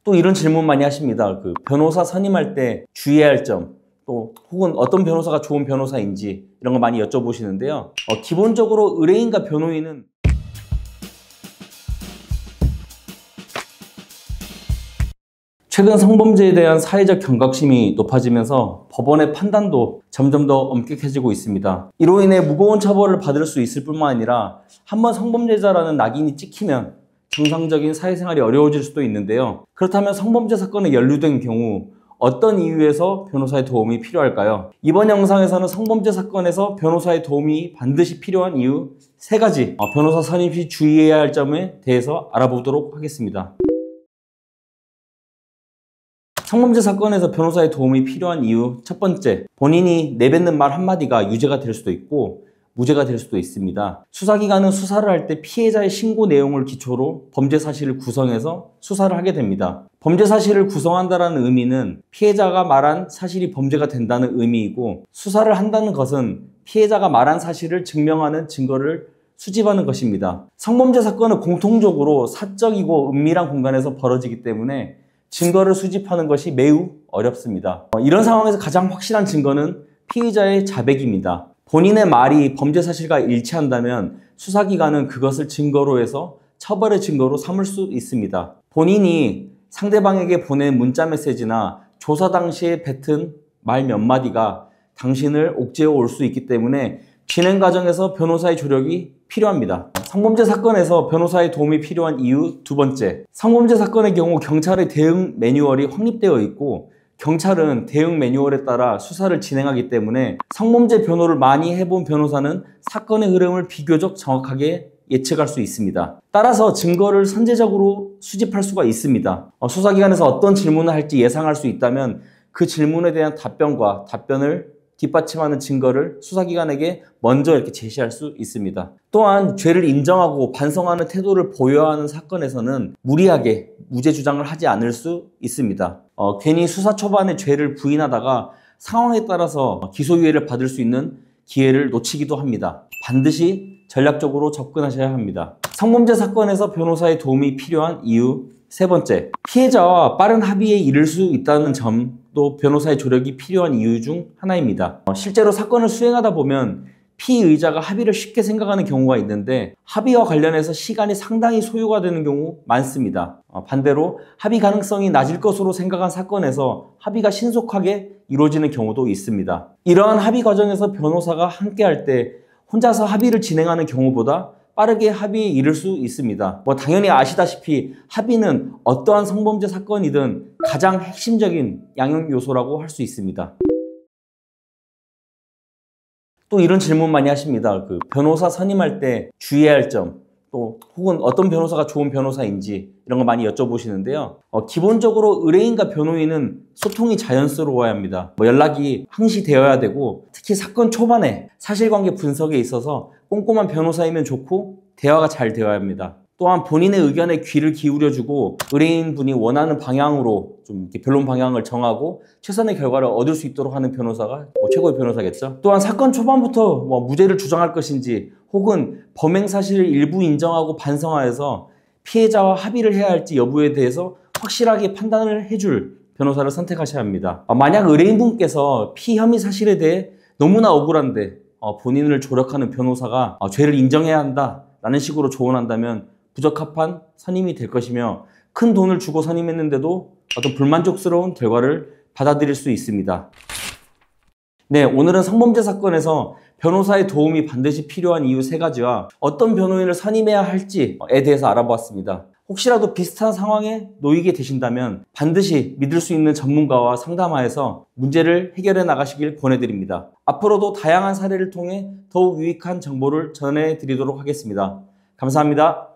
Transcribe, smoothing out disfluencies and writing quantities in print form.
또 이런 질문 많이 하십니다. 변호사 선임할 때 주의해야 할 점, 또 혹은 어떤 변호사가 좋은 변호사인지 이런 거 많이 여쭤보시는데요. 기본적으로 의뢰인과 변호인은 최근 성범죄에 대한 사회적 경각심이 높아지면서 법원의 판단도 점점 더 엄격해지고 있습니다. 이로 인해 무거운 처벌을 받을 수 있을 뿐만 아니라 한번 성범죄자라는 낙인이 찍히면 정상적인 사회생활이 어려워질 수도 있는데요. 그렇다면 성범죄 사건에 연루된 경우 어떤 이유에서 변호사의 도움이 필요할까요? 이번 영상에서는 성범죄 사건에서 변호사의 도움이 반드시 필요한 이유 3가지 변호사 선임 시 주의해야 할 점에 대해서 알아보도록 하겠습니다. 성범죄 사건에서 변호사의 도움이 필요한 이유 첫 번째, 본인이 내뱉는 말 한마디가 유죄가 될 수도 있고 무죄가 될 수도 있습니다. 수사기관은 수사를 할 때 피해자의 신고 내용을 기초로 범죄 사실을 구성해서 수사를 하게 됩니다. 범죄 사실을 구성한다는 의미는 피해자가 말한 사실이 범죄가 된다는 의미이고, 수사를 한다는 것은 피해자가 말한 사실을 증명하는 증거를 수집하는 것입니다. 성범죄 사건은 공통적으로 사적이고 은밀한 공간에서 벌어지기 때문에 증거를 수집하는 것이 매우 어렵습니다. 이런 상황에서 가장 확실한 증거는 피의자의 자백입니다. 본인의 말이 범죄 사실과 일치한다면 수사기관은 그것을 증거로 해서 처벌의 증거로 삼을 수 있습니다. 본인이 상대방에게 보낸 문자 메시지나 조사 당시에 뱉은 말 몇 마디가 당신을 옥죄어 올 수 있기 때문에 진행 과정에서 변호사의 조력이 필요합니다. 성범죄 사건에서 변호사의 도움이 필요한 이유 두 번째, 성범죄 사건의 경우 경찰의 대응 매뉴얼이 확립되어 있고 경찰은 대응 매뉴얼에 따라 수사를 진행하기 때문에 성범죄 변호를 많이 해본 변호사는 사건의 흐름을 비교적 정확하게 예측할 수 있습니다. 따라서 증거를 선제적으로 수집할 수가 있습니다. 수사기관에서 어떤 질문을 할지 예상할 수 있다면 그 질문에 대한 답변과 답변을 뒷받침하는 증거를 수사기관에게 먼저 이렇게 제시할 수 있습니다. 또한 죄를 인정하고 반성하는 태도를 보여야 하는 사건에서는 무리하게 무죄 주장을 하지 않을 수 있습니다. 괜히 수사 초반에 죄를 부인하다가 상황에 따라서 기소유예를 받을 수 있는 기회를 놓치기도 합니다. 반드시 전략적으로 접근하셔야 합니다. 성범죄 사건에서 변호사의 도움이 필요한 이유 세 번째, 피해자와 빠른 합의에 이를 수 있다는 점도 변호사의 조력이 필요한 이유 중 하나입니다. 실제로 사건을 수행하다 보면 피의자가 합의를 쉽게 생각하는 경우가 있는데 합의와 관련해서 시간이 상당히 소요가 되는 경우 많습니다. 반대로 합의 가능성이 낮을 것으로 생각한 사건에서 합의가 신속하게 이루어지는 경우도 있습니다. 이러한 합의 과정에서 변호사가 함께할 때 혼자서 합의를 진행하는 경우보다 빠르게 합의에 이를 수 있습니다. 당연히 아시다시피 합의는 어떠한 성범죄 사건이든 가장 핵심적인 양형 요소라고 할 수 있습니다. 또 이런 질문 많이 하십니다. 변호사 선임할 때 주의해야 할 점, 또 혹은 어떤 변호사가 좋은 변호사인지 이런 거 많이 여쭤보시는데요. 기본적으로 의뢰인과 변호인은 소통이 자연스러워야 합니다. 연락이 항시되어야 되고, 특히 사건 초반에 사실관계 분석에 있어서 꼼꼼한 변호사이면 좋고 대화가 잘 되어야 합니다. 또한 본인의 의견에 귀를 기울여주고 의뢰인분이 원하는 방향으로 좀 이렇게 변론 방향을 정하고 최선의 결과를 얻을 수 있도록 하는 변호사가 최고의 변호사겠죠. 또한 사건 초반부터 무죄를 주장할 것인지 혹은 범행 사실을 일부 인정하고 반성하여서 피해자와 합의를 해야 할지 여부에 대해서 확실하게 판단을 해줄 변호사를 선택하셔야 합니다. 만약 의뢰인분께서 피혐의 사실에 대해 너무나 억울한데 본인을 조력하는 변호사가 죄를 인정해야 한다 라는 식으로 조언한다면 부적합한 선임이 될 것이며, 큰 돈을 주고 선임했는데도 어떤 불만족스러운 결과를 받아들일 수 있습니다. 네, 오늘은 성범죄 사건에서 변호사의 도움이 반드시 필요한 이유 3가지와 어떤 변호인을 선임해야 할지에 대해서 알아보았습니다. 혹시라도 비슷한 상황에 놓이게 되신다면 반드시 믿을 수 있는 전문가와 상담하여서 문제를 해결해 나가시길 권해드립니다. 앞으로도 다양한 사례를 통해 더욱 유익한 정보를 전해드리도록 하겠습니다. 감사합니다.